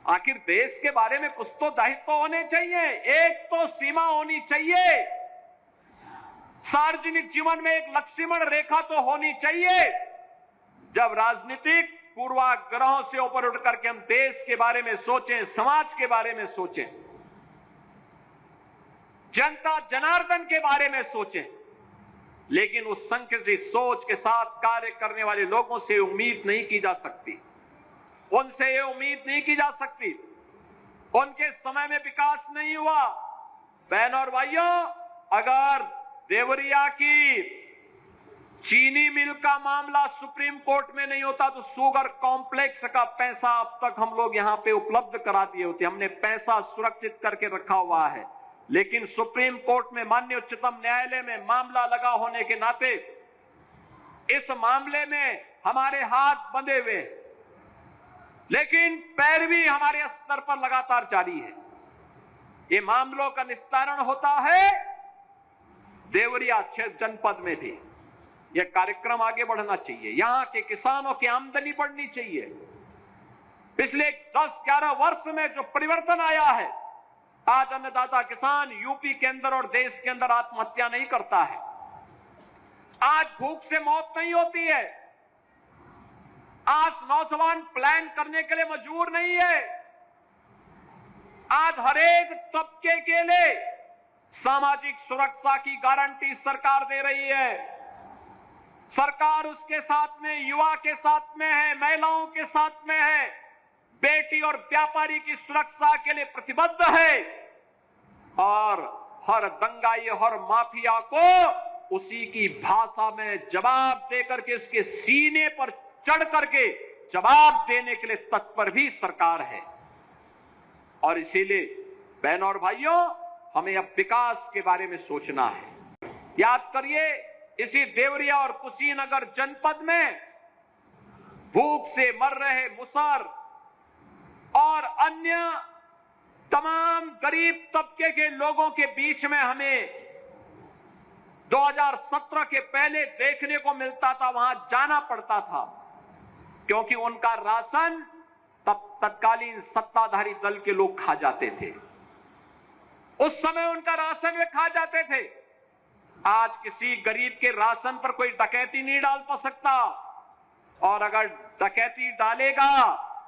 आखिर देश के बारे में कुछ तो दायित्व होने चाहिए, एक तो सीमा होनी चाहिए, सार्वजनिक जीवन में एक लक्ष्मण रेखा तो होनी चाहिए। जब राजनीतिक पूर्वाग्रहों से ऊपर उठ करके हम देश के बारे में सोचें, समाज के बारे में सोचें, जनता जनार्दन के बारे में सोचें, लेकिन उस संकुचित सोच के साथ कार्य करने वाले लोगों से उम्मीद नहीं की जा सकती, उनसे ये उम्मीद नहीं की जा सकती। उनके समय में विकास नहीं हुआ। बहनों और भाइयों, अगर देवरिया की चीनी मिल का मामला सुप्रीम कोर्ट में नहीं होता तो शुगर कॉम्प्लेक्स का पैसा अब तक हम लोग यहां पे उपलब्ध करा दिए होते। हमने पैसा सुरक्षित करके रखा हुआ है, लेकिन सुप्रीम कोर्ट में, माननीय उच्चतम न्यायालय में मामला लगा होने के नाते इस मामले में हमारे हाथ बंधे हुए हैं, लेकिन पैरवी हमारे स्तर पर लगातार जारी है। ये मामलों का निस्तारण होता है देवरिया जनपद में भी। यह कार्यक्रम आगे बढ़ना चाहिए, यहां के किसानों की आमदनी बढ़नी चाहिए। पिछले 10-11 वर्ष में जो परिवर्तन आया है, आज अन्नदाता किसान यूपी के अंदर और देश के अंदर आत्महत्या नहीं करता है, आज भूख से मौत नहीं होती है, आज नौजवान प्लान करने के लिए मजबूर नहीं है, आज हरेक तबके के लिए सामाजिक सुरक्षा की गारंटी सरकार दे रही है। सरकार उसके साथ में, युवा के साथ में है, महिलाओं के साथ में है, बेटी और व्यापारी की सुरक्षा के लिए प्रतिबद्ध है, और हर दंगाई, हर माफिया को उसी की भाषा में जवाब देकर के उसके सीने पर चढ़ करके जवाब देने के लिए तत्पर भी सरकार है। और इसीलिए बहनों और भाइयों, हमें अब विकास के बारे में सोचना है। याद करिए, इसी देवरिया और कुशीनगर जनपद में भूख से मर रहे मुसहर और अन्य तमाम गरीब तबके के लोगों के बीच में हमें 2017 के पहले देखने को मिलता था, वहां जाना पड़ता था, क्योंकि उनका राशन तत्कालीन सत्ताधारी दल के लोग खा जाते थे। उस समय उनका राशन वे खा जाते थे। आज किसी गरीब के राशन पर कोई डकैती नहीं डाल सकता, और अगर डकैती डालेगा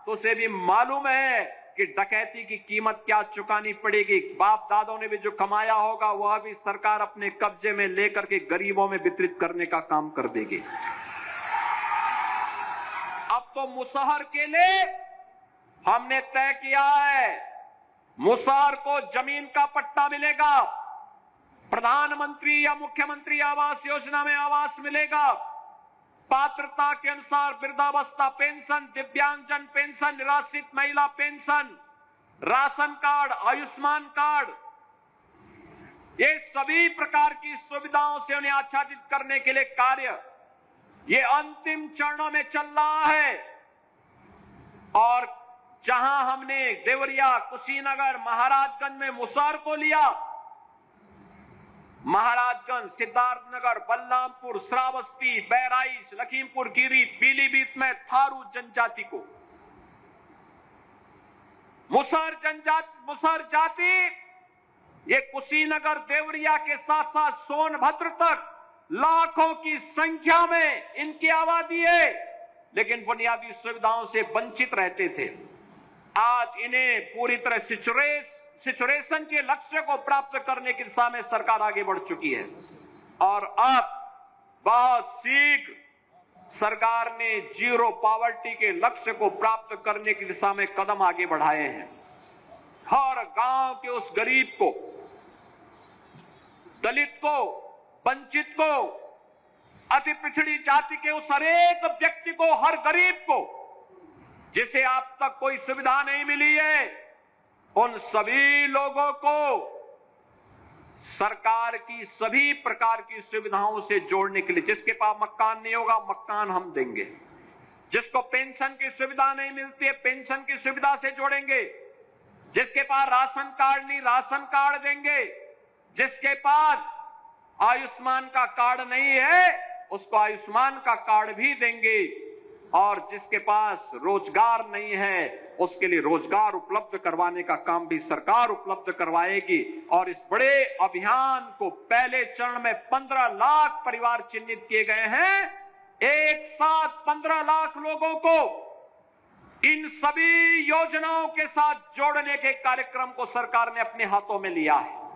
तो उसे भी मालूम है कि डकैती की कीमत क्या चुकानी पड़ेगी। बाप दादों ने भी जो कमाया होगा वह भी सरकार अपने कब्जे में लेकर के गरीबों में वितरित करने का काम कर देगी। अब तो मुसहर के लिए हमने तय किया है, मुसहर को जमीन का पट्टा मिलेगा, प्रधानमंत्री या मुख्यमंत्री आवास योजना में आवास मिलेगा, पात्रता के अनुसार वृद्धावस्था पेंशन, दिव्यांगजन पेंशन, निराश्रित महिला pension, ration card, Ayushman card, ये सभी प्रकार की सुविधाओं से उन्हें आच्छादित करने के लिए कार्य ये अंतिम चरणों में चल रहा है। और जहां हमने देवरिया, कुशीनगर, महाराजगंज में मुसहर को लिया, महाराजगंज, सिद्धार्थनगर, बलरामपुर, श्रावस्ती, बहराइच, लखीमपुर खीरी, पीलीभीत में थारू जनजाति को, मुसहर जाति ये कुशीनगर, देवरिया के साथ साथ सोनभद्र तक लाखों की संख्या में इनकी आबादी है, लेकिन बुनियादी सुविधाओं से वंचित रहते थे। आज इन्हें पूरी तरह सिचुएशन के लक्ष्य को प्राप्त करने की दिशा में सरकार आगे बढ़ चुकी है, और अब बहुत शीघ्र सरकार ने जीरो पॉवर्टी के लक्ष्य को प्राप्त करने की दिशा में कदम आगे बढ़ाए हैं। हर गांव के उस गरीब को, दलित को, वंचित को, अति पिछड़ी जाति के उस हरेक व्यक्ति को, हर गरीब को जिसे अब तक कोई सुविधा नहीं मिली है, उन सभी लोगों को सरकार की सभी प्रकार की सुविधाओं से जोड़ने के लिए, जिसके पास मकान नहीं होगा मकान हम देंगे, जिसको पेंशन की सुविधा नहीं मिलती है पेंशन की सुविधा से जोड़ेंगे, जिसके पास राशन कार्ड नहीं राशन कार्ड देंगे, जिसके पास आयुष्मान का कार्ड नहीं है उसको आयुष्मान का कार्ड भी देंगे, और जिसके पास रोजगार नहीं है उसके लिए रोजगार उपलब्ध करवाने का काम भी सरकार उपलब्ध करवाएगी। और इस बड़े अभियान को पहले चरण में 15 लाख परिवार चिन्हित किए गए हैं। एक साथ 15 लाख लोगों को इन सभी योजनाओं के साथ जोड़ने के कार्यक्रम को सरकार ने अपने हाथों में लिया है।